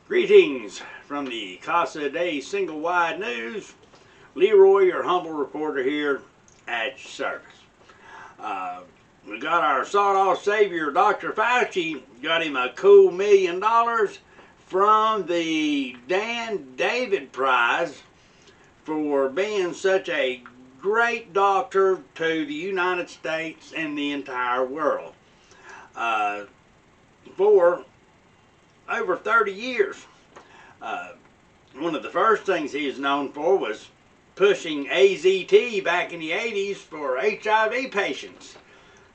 Greetings from the Casa de Single Wide News. Leroy, your humble reporter here at your service. We got our sawed-off savior, Dr. Fauci, got him a cool $1 million from the Dan David Prize for being such a great doctor to the United States and the entire world. For over 30 years. One of the first things he is known for was pushing AZT back in the 80s for HIV patients.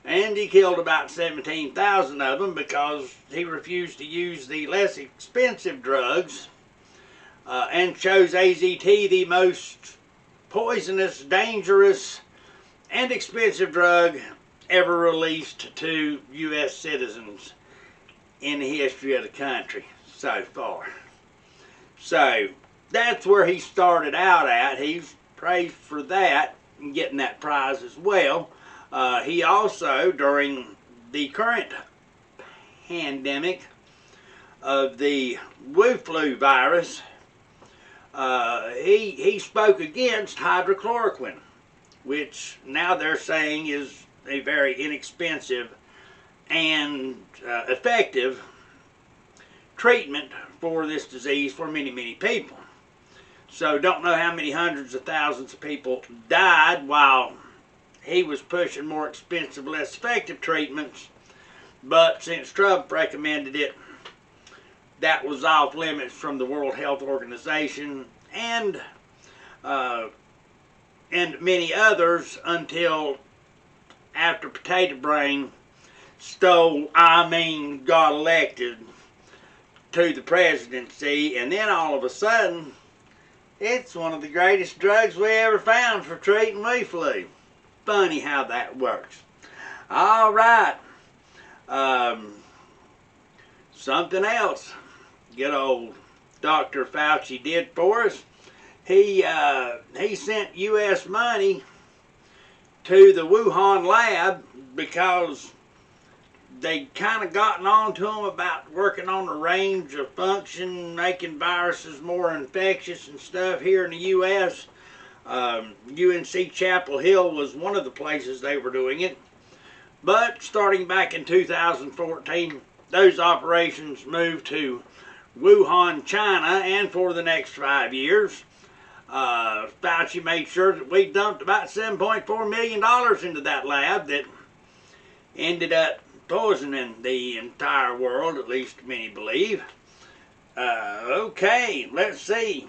And he killed about 17,000 of them because he refused to use the less expensive drugs and chose AZT, the most poisonous, dangerous, and expensive drug ever released to U.S. citizens in the history of the country so far. So that's where he started out at. He's praised for that and getting that prize as well. He also, during the current pandemic of the flu virus, he spoke against hydrochloroquine, which now they're saying is a very inexpensive and effective treatment for this disease for many, many people. So don't know how many hundreds of thousands of people died while he was pushing more expensive, less effective treatments. But since Trump recommended it, that was off limits from the World Health Organization and many others until after Potato Brain got elected to the presidency, and then all of a sudden, it's one of the greatest drugs we ever found for treating flu. Funny how that works. All right. Something else good old Dr. Fauci did for us. He sent U.S. money to the Wuhan lab because they kind of gotten on to him about working on a range of function, making viruses more infectious and stuff here in the U.S. UNC Chapel Hill was one of the places they were doing it. But starting back in 2014, those operations moved to Wuhan, China, and for the next 5 years, Fauci made sure that we dumped about $7.4 million into that lab that ended up poisoning the entire world, at least many believe. Okay, let's see.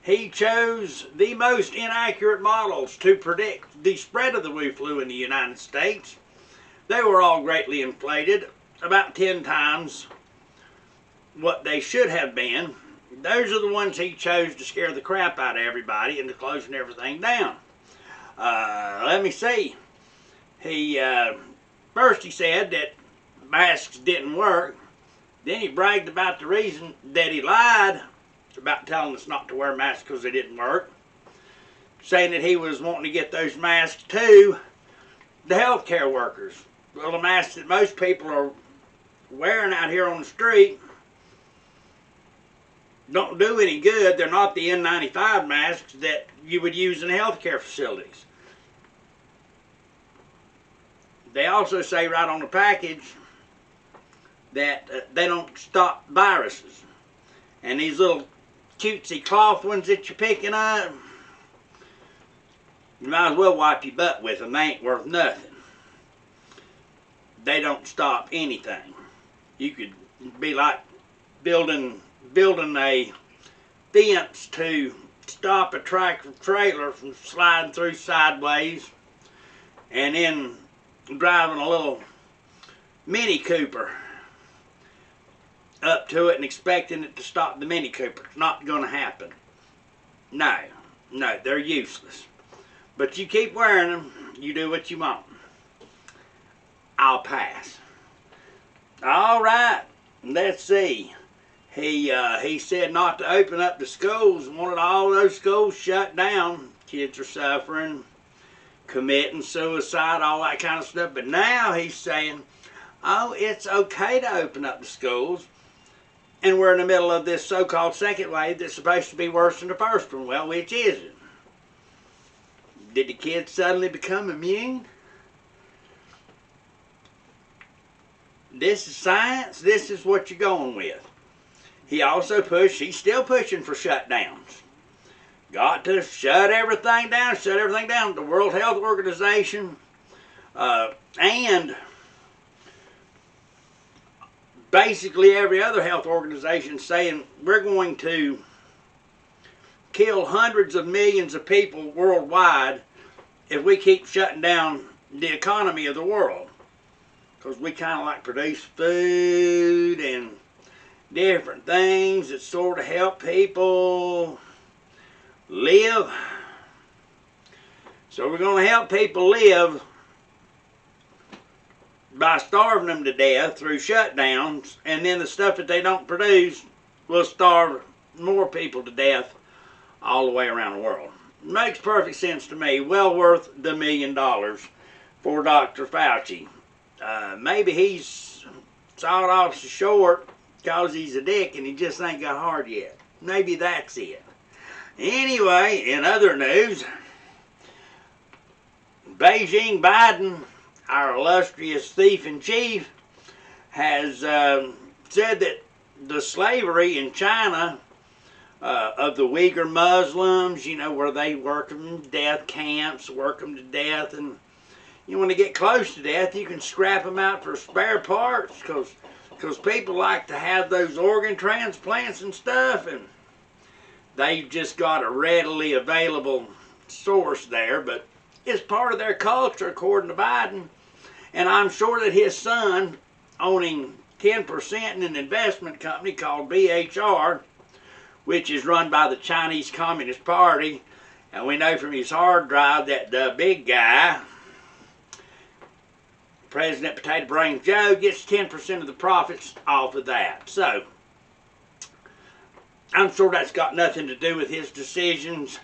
He chose the most inaccurate models to predict the spread of the flu in the United States. They were all greatly inflated, about 10 times what they should have been. Those are the ones he chose to scare the crap out of everybody into closing everything down. Let me see. First he said that masks didn't work. Then he bragged about the reason that he lied about telling us not to wear masks because they didn't work. Saying that he was wanting to get those masks to the healthcare workers. Well, the masks that most people are wearing out here on the street don't do any good. They're not the N95 masks that you would use in healthcare facilities. They also say right on the package that they don't stop viruses. And these little cutesy cloth ones that you're picking up, you might as well wipe your butt with them. They ain't worth nothing. They don't stop anything. You could be like building a fence to stop a tractor trailer from sliding through sideways, and then driving a little Mini Cooper up to it and expecting it to stop the Mini Cooper. It's not going to happen. No, they're useless. But you keep wearing them, you do what you want. I'll pass. All right, let's see. He said not to open up the schools and wanted all those schools shut down. Kids are suffering, committing suicide, all that kind of stuff. But now he's saying, oh, it's okay to open up the schools And we're in the middle of this so-called second wave that's supposed to be worse than the first one. Well, which is it? Did the kids suddenly become immune? This is science. This is what you're going with. He's still pushing for shutdowns. Got to shut everything down, shut everything down. The World Health Organization and basically every other health organization saying we're going to kill hundreds of millions of people worldwide if we keep shutting down the economy of the world. Because we kind of like produce food and different things that sort of help people live. So we're going to help people live by starving them to death through shutdowns, and then the stuff that they don't produce will starve more people to death all the way around the world. Makes perfect sense to me. Well worth the $1 million for Dr. Fauci. Maybe he's sawed off short because he's a dick and he just ain't got hard yet. Maybe that's it. Anyway, in other news, Beijing Biden, our illustrious thief-in-chief, has said that the slavery in China of the Uyghur Muslims, you know, where they work them in death camps, work them to death, and you want to get close to death, you can scrap them out for spare parts, because people like to have those organ transplants and stuff, and they've just got a readily available source there, but it's part of their culture, according to Biden. And I'm sure that his son, owning 10% in an investment company called BHR, which is run by the Chinese Communist Party, and we know from his hard drive that the big guy, President Potato Brains Joe, gets 10% of the profits off of that. So, I'm sure that's got nothing to do with his decisions.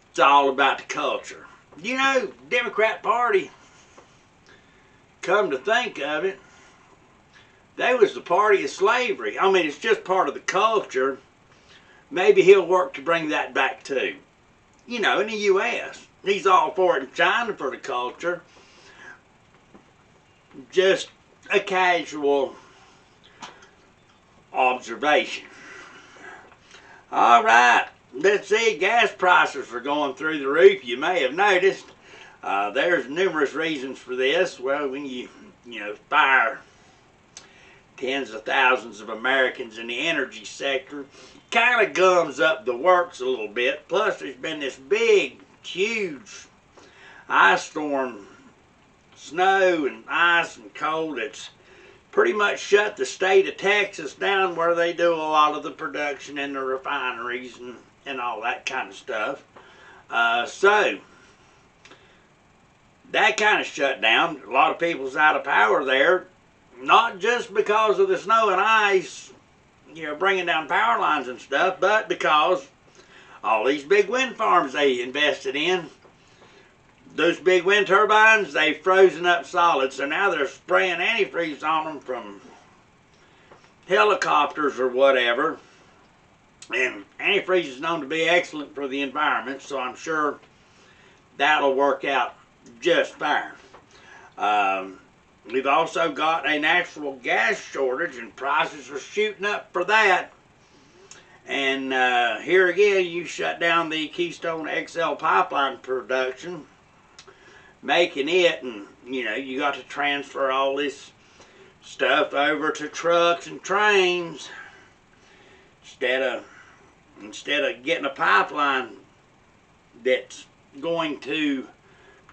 It's all about the culture. You know, Democrat Party, come to think of it, they was the party of slavery. I mean, it's just part of the culture. Maybe he'll work to bring that back too. You know, in the U.S. He's all for it in China for the culture. Just a casual observation. All right, let's see. Gas prices are going through the roof. You may have noticed. There's numerous reasons for this. Well, when you fire tens of thousands of Americans in the energy sector, kind of gums up the works a little bit. Plus, there's been this big, huge ice storm, snow and ice and cold that's pretty much shut the state of Texas down, where they do a lot of the production in the refineries and all that kind of stuff. So that kind of shut down. A lot of people's out of power there, not just because of the snow and ice, bringing down power lines and stuff, but because all these big wind farms they invested in, those big wind turbines, they've frozen up solid. So now they're spraying antifreeze on them from helicopters or whatever. And antifreeze is known to be excellent for the environment, so I'm sure that'll work out just fine. We've also got a natural gas shortage, and prices are shooting up for that. And here again, you shut down the Keystone XL pipeline production, making it, and you got to transfer all this stuff over to trucks and trains instead of getting a pipeline that's going to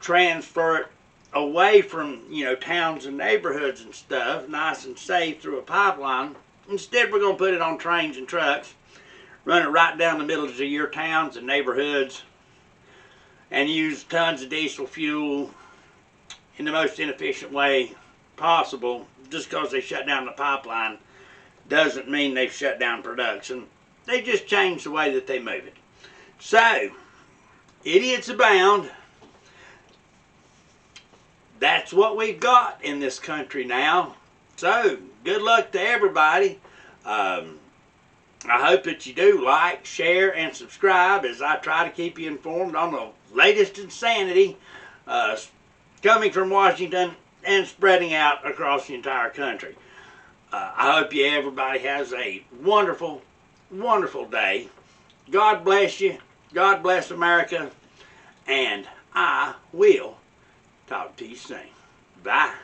transfer it away from towns and neighborhoods and stuff, nice and safe through a pipeline. Instead, we're going to put it on trains and trucks, run it right down the middle of your towns and neighborhoods, and use tons of diesel fuel in the most inefficient way possible. Just because they shut down the pipeline doesn't mean they've shut down production. They just changed the way that they move it. So, idiots abound. That's what we've got in this country now. So, good luck to everybody. I hope that you do like, share, and subscribe as I try to keep you informed on the latest insanity coming from Washington and spreading out across the entire country. I hope everybody has a wonderful, wonderful day. God bless you. God bless America. And I will talk to you soon. Bye.